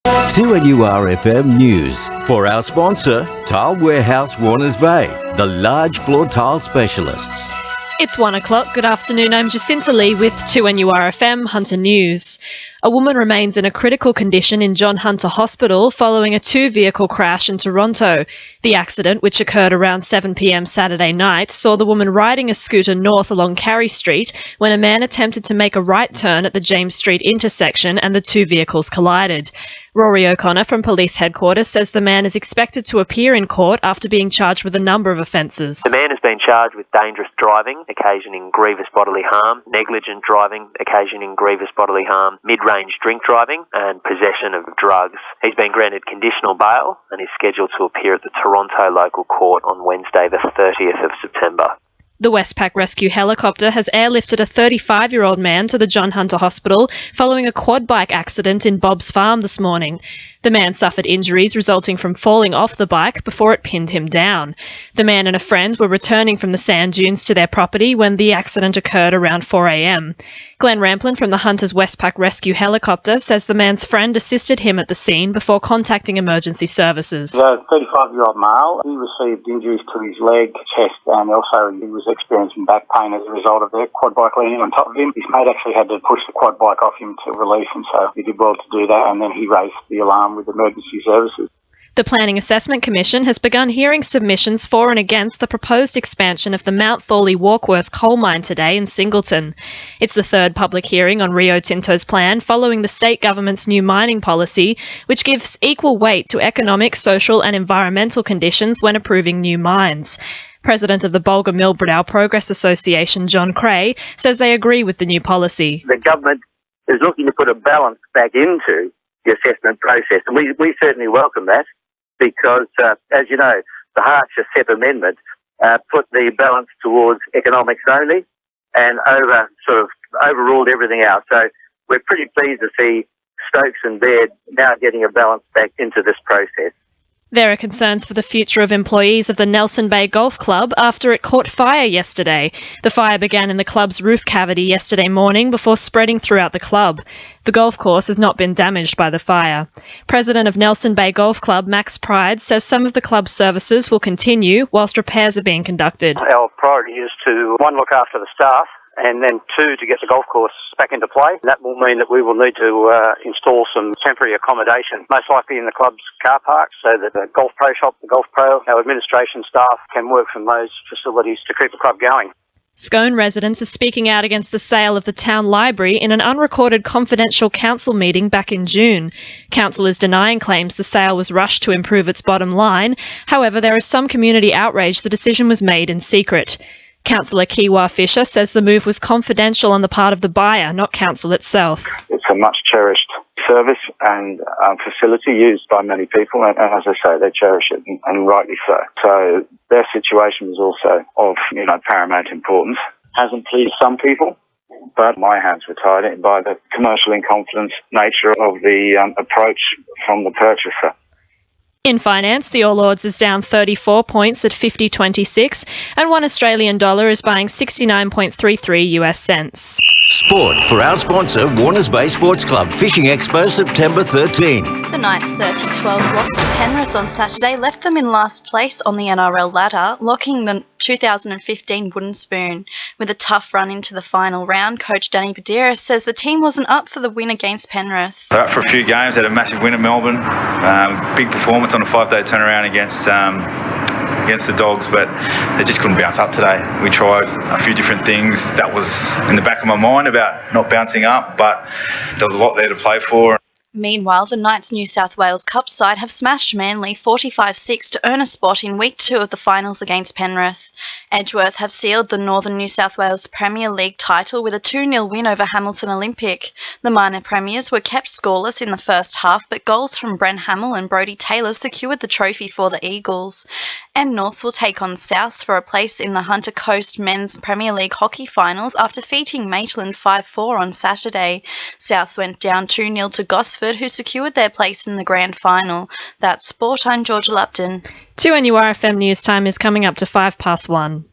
2NURFM News. For our sponsor, Tile Warehouse Warners Bay, the large floor tile specialists. It's 1 o'clock. Good afternoon. I'm Jacinta Lee with 2NURFM Hunter News. A woman remains in a critical condition in John Hunter Hospital following a two-vehicle crash in Toronto. The accident, which occurred around 7 p.m. Saturday night, saw the woman riding a scooter north along Carey Street when a man attempted to make a right turn at the James Street intersection and the two vehicles collided. Rory O'Connor from Police Headquarters says the man is expected to appear in court after being charged with a number of offences. The man has been charged with dangerous driving, occasioning grievous bodily harm, negligent driving, occasioning grievous bodily harm, mid-range drink driving and possession of drugs. He's been granted conditional bail and is scheduled to appear at the Toronto local court on Wednesday the 30th of September. The Westpac rescue helicopter has airlifted a 35-year-old man to the John Hunter Hospital following a quad bike accident in Bob's Farm this morning. The man suffered injuries resulting from falling off the bike before it pinned him down. The man and a friend were returning from the sand dunes to their property when the accident occurred around 4 a.m. Glenn Ramplin from the Hunter's Westpac rescue helicopter says the man's friend assisted him at the scene before contacting emergency services. The 35-year-old male, he received injuries to his leg, chest, and also he was experiencing back pain as a result of the quad bike leaning on top of him. His mate actually had to push the quad bike off him to release him, so he did well to do that, and then he raised the alarm with emergency services. The Planning Assessment Commission has begun hearing submissions for and against the proposed expansion of the Mount Thorley Warkworth coal mine today in Singleton. It's the third public hearing on Rio Tinto's plan following the state government's new mining policy, which gives equal weight to economic, social and environmental conditions when approving new mines. President of the Bulga-Millbrow Progress Association, John Cray, says they agree with the new policy. The government is looking to put a balance back into the assessment process, and we certainly welcome that. Because, as you know, the Hartshire SEP amendment put the balance towards economics only and overruled everything else. So we're pretty pleased to see Stokes and Baird now getting a balance back into this process. There are concerns for the future of employees of the Nelson Bay Golf Club after it caught fire yesterday. The fire began in the club's roof cavity yesterday morning before spreading throughout the club. The golf course has not been damaged by the fire. President of Nelson Bay Golf Club, Max Pride, says some of the club's services will continue whilst repairs are being conducted. Our priority is to, one, look after the staff, and then two, to get the golf course back into play. That will mean that we will need to install some temporary accommodation, most likely in the club's car park, so that the golf pro shop, the golf pro, our administration staff can work from those facilities to keep the club going. Scone residents are speaking out against the sale of the town library in an unrecorded confidential council meeting back in June. Council is denying claims the sale was rushed to improve its bottom line. However, there is some community outrage the decision was made in secret. Councillor Kiwa Fisher says the move was confidential on the part of the buyer, not council itself. It's a much cherished service and facility used by many people, and as I say, they cherish it, and rightly so. So their situation was also of paramount importance. Hasn't pleased some people, but my hands were tied by the commercial in confidence nature of the approach from the purchaser. In finance, the All Ords is down 34 points at 50.26 and $1 Australian is buying 69.33 US cents. Sport for our sponsor, Warners Bay Sports Club Fishing Expo, September 13. The Knights' 30-12 loss to Penrith on Saturday left them in last place on the NRL ladder, locking the 2015 wooden spoon. With a tough run into the final round, coach Danny Badera says the team wasn't up for the win against Penrith. They're up for a few games, had a massive win at Melbourne, big performance on a 5-day turnaround against the Dogs, but they just couldn't bounce up today. We tried a few different things. That was in the back of my mind about not bouncing up, but there was a lot there to play for. Meanwhile, the Knights New South Wales Cup side have smashed Manly 45-6 to earn a spot in Week 2 of the finals against Penrith. Edgeworth have sealed the Northern New South Wales Premier League title with a 2-0 win over Hamilton Olympic. The minor premiers were kept scoreless in the first half, but goals from Brent Hamill and Brodie Taylor secured the trophy for the Eagles. And Norths will take on Souths for a place in the Hunter Coast Men's Premier League hockey finals after defeating Maitland 5-4 on Saturday. Souths went down 2-0 to Gosford, who secured their place in the grand final. That's Sport. I'm Georgia Lupton. 2NURFM News Time is coming up to 1:05.